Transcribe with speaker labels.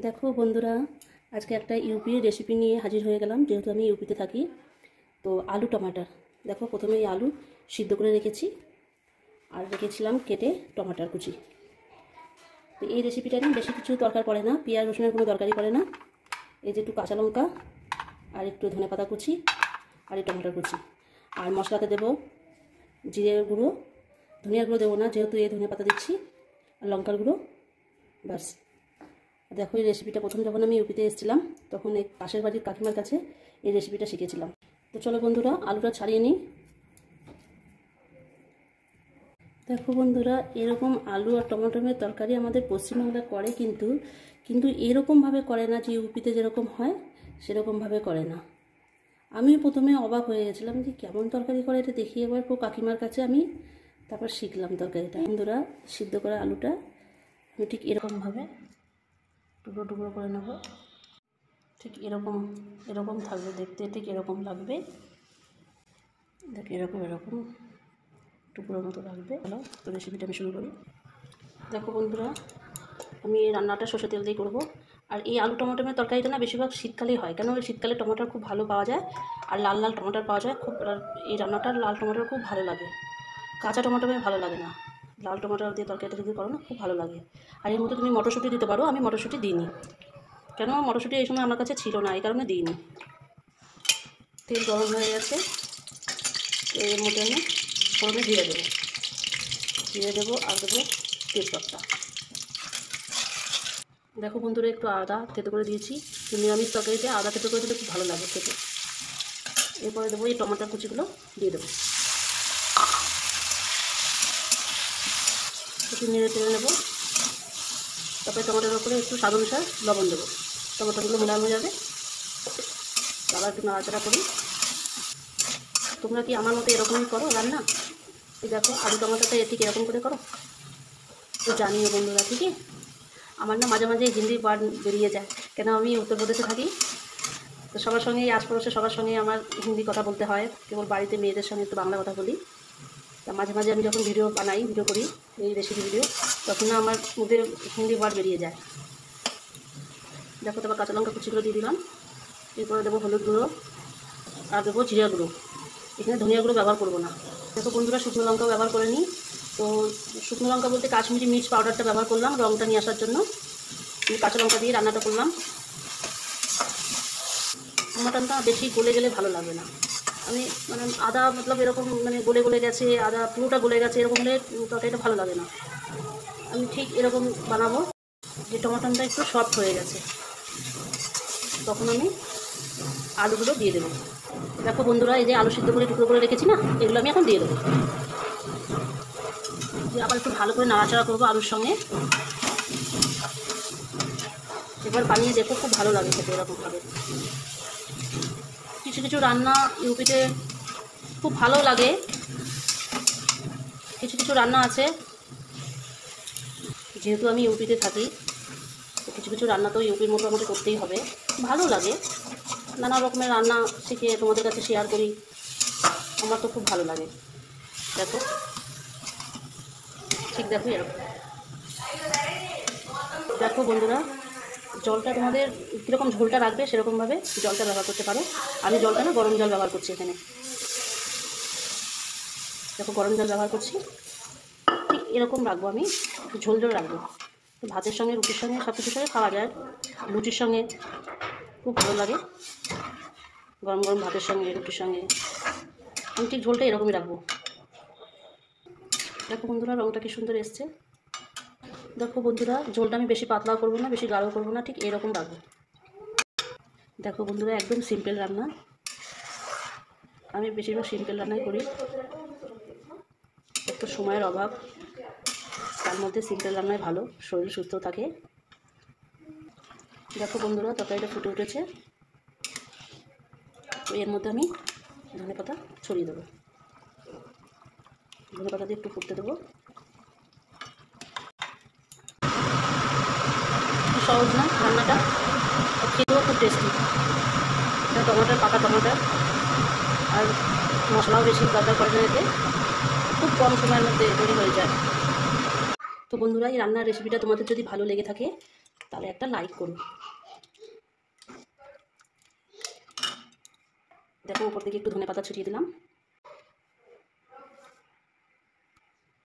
Speaker 1: দেখো বন্ধুরা, আজকে একটা ইউপির রেসিপি নিয়ে হাজির হয়ে গেলাম। যেহেতু আমি ইউপিতে থাকি, তো আলু টমাটার। দেখো, প্রথমে এই আলু সিদ্ধ করে রেখেছি আর রেখেছিলাম কেটে টমাটার কুচি। তো এই রেসিপিটা নিয়ে বেশি কিছু দরকার পড়ে না, পেঁয়াজ রসুনের কোনো দরকারই পড়ে না। এই যে একটু কাঁচা লঙ্কা আর একটু ধনেপাতা কুচি আর এই টমাটার কুচি। আর মশলাতে দেবো জিরে গুঁড়ো, ধনিয়ার গুঁড়ো দেবো না যেহেতু এই ধনেপাতা দিচ্ছি, আর লঙ্কার গুঁড়ো, ব্যাস। দেখো, এই রেসিপিটা প্রথম যখন আমি ইউপিতে এসেছিলাম তখন এই পাশের বাড়ির কাকিমার কাছে এই রেসিপিটা শিখেছিলাম। তো চলো বন্ধুরা, আলুটা ছাড়িয়ে নিই। দেখো বন্ধুরা, এরকম আলু আর টমেটোর তরকারি আমাদের পশ্চিমবাংলায় করে, কিন্তু এরকমভাবে করে না যে ইউপিতে যেরকম হয় সেরকমভাবে করে না। আমিও প্রথমে অবাক হয়ে গেছিলাম যে কেমন তরকারি করে, এটা দেখি এবার কাকিমার কাছে আমি তারপর শিখলাম তরকারিটা। বন্ধুরা, সিদ্ধ করা আলুটা আমি ঠিক এরকমভাবে টুকরো টুকরো করে নেব। ঠিক এরকম এরকম থাকবে দেখতে, ঠিক এরকম লাগবে। দেখ, এরকম টুকরোর মতো লাগবে। হ্যালো, তো রেসিপিটা আমি শুরু করি। দেখো বন্ধুরা, আমি এই রান্নাটা সরষের তেল দিয়ে করবো। আর এই আলু টমেটোর তরকারিটা না বেশিরভাগ শীতকালেই হয়, কেন ওই শীতকালে টমেটোর খুব ভালো পাওয়া যায় আর লাল লাল টমেটোর পাওয়া যায় খুব। এই রান্নাটার লাল টমেটোর খুব ভালো লাগে, কাঁচা টমেটো ভালো লাগে না। লাল টমেটো দিয়ে তরকারিটা যদি করো না, খুব ভালো লাগে। আর এর মধ্যে তুমি মটরশুঁটি দিতে পারো, আমি মটরশুঁটি দিইনি, কেন মটরশুঁটি এই সময় আমার কাছে ছিল না, এই কারণে দিইনি। তেল গরম হয়ে গেছে, এর মধ্যে আমি ফোড়নে জিরে দেবো আর দেবো তেজপাতা। দেখো বন্ধুরা, একটু আদা থেতো করে দিয়েছি। নিরামিষ তরকারিতে আদা থেতো করে দিলে খুব ভালো লাগে খেতে। এরপরে দেবো এই টমেটোর কুচিগুলো দিয়ে দেবো, একটু নেড়ে টেড়ে নেবো। তারপরে টমেটোর উপরে একটু স্বাদ অনুসারে লবণ দেবো। টমেটোগুলো মেলানো যাবে, আবার একটু নাড়াচাড়া করি। তোমরা কি আমার মতো এরকমই করো রান্না? এই দেখো, আলু টমেটোটা ঠিক এরকম করে করো তো জানিও বন্ধুরা, ঠিকই। আমার না মাঝে মাঝে হিন্দি ওয়ার্ড বেরিয়ে যায়, কেন আমি উত্তরপ্রদেশে থাকি। তো সবার সঙ্গেই আশপাশে সবার সঙ্গে আমার হিন্দি কথা বলতে হয়, কেবল বাড়িতে মেয়েদের সঙ্গে একটু বাংলা কথা বলি। তা মাঝে মাঝে আমি যখন ভিডিও করি এই রেসিপি ভিডিও, তখন না আমার মুখে হিন্দি ওয়ার্ড বেরিয়ে যায়। দেখো, তারপর কাঁচা লঙ্কা কুচিগুলো দিয়ে দিলাম। এরপরে দেবো হলুদ গুঁড়ো আর দেবো জিরা গুঁড়ো। এখানে ধনিয়া গুঁড়ো ব্যবহার করবো না। দেখো বন্ধুরা, শুকনো লঙ্কাও ব্যবহার করে নিই। তো শুকনো লঙ্কা বলতে কাশ্মীরি মির্চ পাউডারটা ব্যবহার করলাম রঙটা নিয়ে আসার জন্য। আমি কাঁচা লঙ্কা দিয়ে রান্নাটা করলাম। মাটনটা বেশি গলে গেলে ভালো লাগবে না। আমি আদা এরকম গলে গেছে, আদা পুরোটা গলে গেছে, এরকম হলে তরকারিটা ভালো লাগে না। আমি ঠিক এরকম বানাবো যে টমাটনটা একটু সফট হয়ে গেছে, তখন আমি আলুগুলো দিয়ে দেবো। দেখো বন্ধুরা, এই যে আলু সিদ্ধ করে টুকরো করে রেখেছি না, এগুলো আমি এখন দিয়ে দেবো। দিয়ে আবার একটু ভালো করে নাড়াচাড়া করবো আলুর সঙ্গে। এবার বানিয়ে দেখো, খুব ভালো লাগে খেতে এরকমভাবে। কিছু কিছু রান্না ইউপিতে খুব ভালো লাগে, কিছু কিছু রান্না আছে, যেহেতু আমি ইউপিতে থাকি তো কিছু কিছু রান্না তো ইউপির মোটামুটি করতেই হবে। ভালো লাগে, নানা রকমের রান্না শিখে তোমাদের কাছে শেয়ার করি, আমার তো খুব ভালো লাগে। দেখো, ঠিক দেখো এরকম। দেখো বন্ধুরা, জলটা তোমাদের কীরকম ঝোলটা রাখবে সেরকমভাবে জলটা ব্যবহার করতে পারো। আমি জলটা না গরম জল ব্যবহার করছি এখানে। দেখো, গরম জল ব্যবহার করছি, ঠিক এরকম রাখবো, আমি ঝোল রাখবো। ভাতের সঙ্গে, রুটির সঙ্গে, সব কিছুর সঙ্গে খাওয়া যায়। লুচির সঙ্গে খুব ভালো লাগে, গরম গরম ভাতের সঙ্গে, রুটির সঙ্গে। আমি ঠিক ঝোলটা এরকমই রাখবো। দেখো বন্ধুরা, রঙটা কি সুন্দর এসছে। দেখো বন্ধুরা, ঝোলটা আমি বেশি পাতলাও করবো না, বেশি গাঢ়ও করবো না, ঠিক এরকম রাখবো। দেখো বন্ধুরা, একদম সিম্পল রান্না, আমি বেশিরভাগ সিম্পল রান্নাই করি। একটু সময়ের অভাব, তার মধ্যে সিম্পল রান্নাই ভালো, শরীর সুস্থ থাকে। দেখো বন্ধুরা, তরকারিটা ফুটে উঠেছে, তো এর মধ্যে আমি ধনেপাতা ছড়িয়ে দেবো। ধনেপাতা দিয়ে একটু ফুটতে দেবো। সহজ না রান্নাটা, খেতেও খুব টেস্টি। টমেটোর, পাকা টমেটোর, আর মশলাও বেশি দরকার পড়ে না, এতে খুব কম সময়ের মধ্যে তৈরি হয়ে যায়। তো বন্ধুরা, এই রান্নার রেসিপিটা তোমাদের যদি ভালো লেগে থাকে তাহলে একটা লাইক করুন। দেখো উপর থেকে একটু ধনেপাতা ছিটিয়ে দিলাম।